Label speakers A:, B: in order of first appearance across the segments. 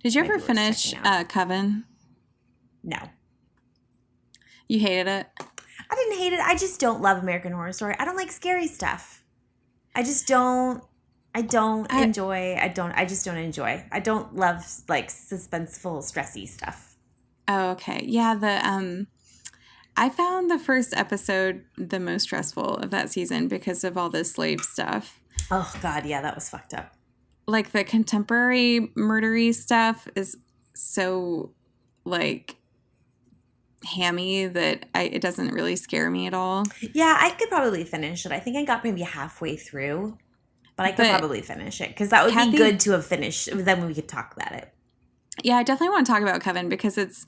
A: Did you
B: Might
A: ever
B: be worth
A: finish
B: checking out.
A: Coven?
B: No.
A: You hated it?
B: I didn't hate it. I just don't love American Horror Story. I don't like scary stuff. I just don't. I don't
A: I
B: enjoy. I just don't enjoy. I don't love like suspenseful, stressy stuff.
A: Oh, okay. Yeah, I found the first episode the most stressful of that season because of all the slave stuff.
B: Oh God, yeah, that was fucked up.
A: Like the contemporary murdery stuff is so like hammy that it doesn't really scare me at all.
B: Yeah, I could probably finish it. I think I got maybe halfway through, but I could
A: But
B: probably finish it because that would be
A: Kathy,
B: good to have finished. Then we could talk about it.
A: yeah, I definitely want to talk about Coven because it's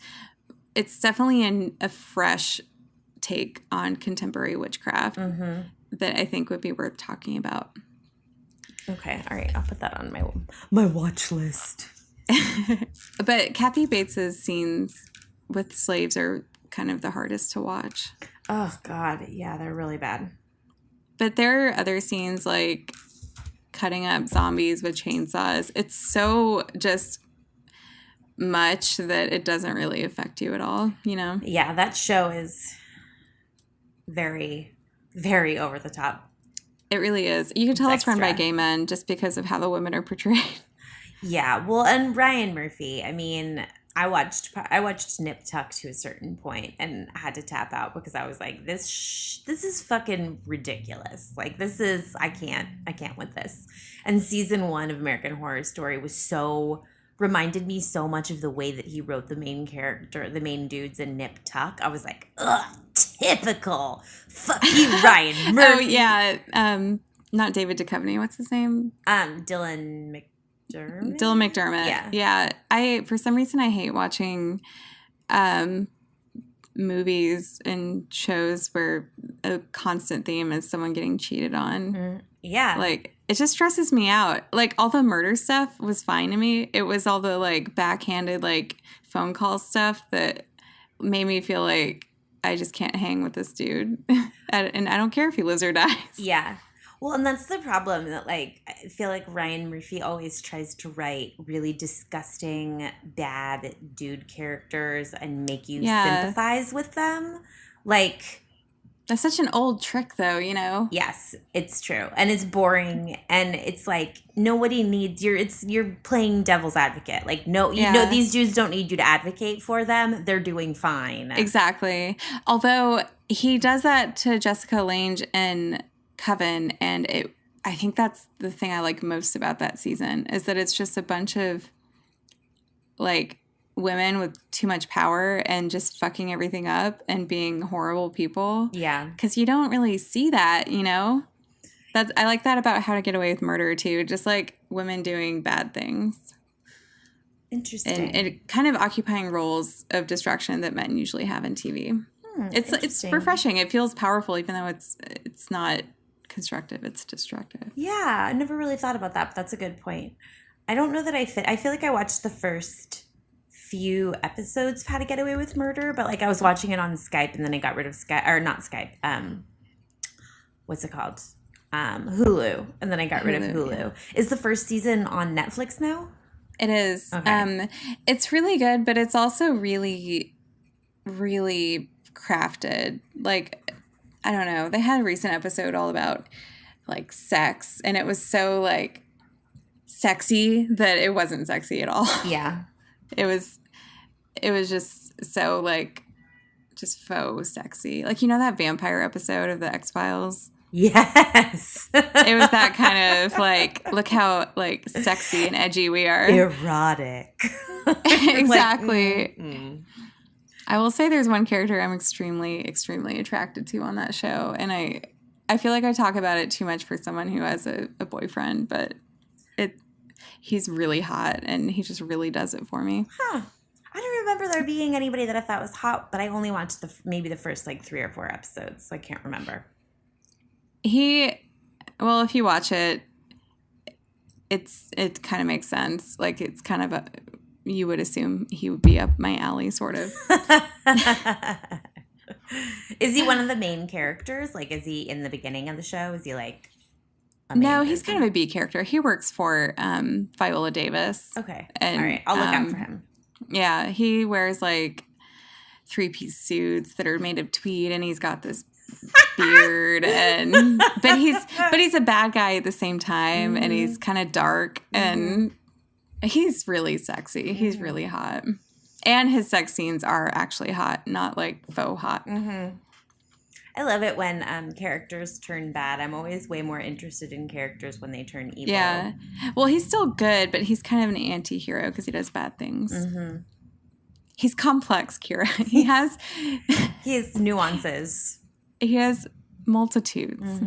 A: definitely a fresh take on contemporary witchcraft that I think would be worth talking about.
B: Okay, all right, I'll put that on my watch list.
A: But Kathy Bates's scenes with slaves are kind of the hardest to watch.
B: Oh God, yeah, they're really bad.
A: But there are other scenes like cutting up zombies with chainsaws. It's so just much that it doesn't really affect you at all, you know?
B: Yeah, that show is very, very over the top.
A: It really is. You can tell it's run by
B: extra.
A: gay men just because of how the women are portrayed.
B: Yeah, well, and Ryan Murphy. I mean, I watched Nip Tuck to a certain point and had to tap out because I was like, this is fucking ridiculous. Like I can't with this. And season 1 of American Horror Story reminded me so much of the way that he wrote the main character, the main dudes in Nip Tuck. I was like, ugh, typical. Fuck you, Ryan Murphy.
A: Oh yeah, not David Duchovny. What's his name?
B: Dylan McDermott.
A: Dylan McDermott. Yeah. For some reason I hate watching movies and shows where a constant theme is someone getting cheated on.
B: Yeah.
A: Like it just stresses me out. Like all the murder stuff was fine to me. It was all the like backhanded like phone call stuff that made me feel like I just can't hang with this dude. And I don't care if he lives or dies.
B: Yeah. Well, and that's the problem that, like, I feel like Ryan Murphy always tries to write really disgusting, bad dude characters and make you sympathize with them. Like,
A: that's such an old trick, though, you know?
B: Yes, it's true. And it's boring. And it's like, nobody needs you're playing devil's advocate. Like, these dudes don't need you to advocate for them. They're doing fine.
A: Exactly. Although he does that to Jessica Lange and Coven, and I think that's the thing I like most about that season is that it's just a bunch of like women with too much power and just fucking everything up and being horrible people.
B: Yeah.
A: Because you don't really see that, you know? I like that about How to Get Away with Murder too, just like women doing bad things.
B: Interesting.
A: And kind of occupying roles of destruction that men usually have in TV. It's refreshing. It feels powerful even though it's not constructive, it's destructive.
B: Yeah, I never really thought about that, but that's a good point. I don't know that I feel like I watched the first few episodes of How to Get Away with Murder, but like I was watching it on Skype and then I got rid of Skype, or not Skype, what's it called? Hulu, and then I got rid of Hulu. Yeah. Is the first season on Netflix now?
A: It is.
B: Okay.
A: It's really good, but it's also really, really crafted. Like, I don't know. They had a recent episode all about like sex, and it was so like sexy that it wasn't sexy at all.
B: Yeah.
A: It was just so like just faux sexy. Like, you know that vampire episode of the X-Files?
B: Yes.
A: It was that kind of like, look how like sexy and edgy we are.
B: Erotic.
A: Exactly. Like, I will say there's one character I'm extremely, extremely attracted to on that show. And I feel like I talk about it too much for someone who has a boyfriend, but he's really hot and he just really does it for me.
B: Huh. I don't remember there being anybody that I thought was hot, but I only watched maybe the first like 3 or 4 episodes, so I can't remember.
A: If you watch it, it kind of makes sense. Like it's kind of you would assume he would be up my alley, sort of.
B: Is he one of the main characters? Like, is he in the beginning of the show? Is he like
A: No, he's kind of a B character. He works for Viola Davis.
B: Okay.
A: And,
B: all right. I'll look out for him.
A: Yeah, he wears like 3-piece suits that are made of tweed, and he's got this beard, and but he's a bad guy at the same time, and he's kind of dark, and he's really sexy. He's really hot, and his sex scenes are actually hot, not like faux hot.
B: I love it when characters turn bad. I'm always way more interested in characters when they turn evil.
A: Yeah. Well, he's still good, but he's kind of an anti-hero because he does bad things. He's complex, Kira. He has
B: nuances.
A: He has multitudes.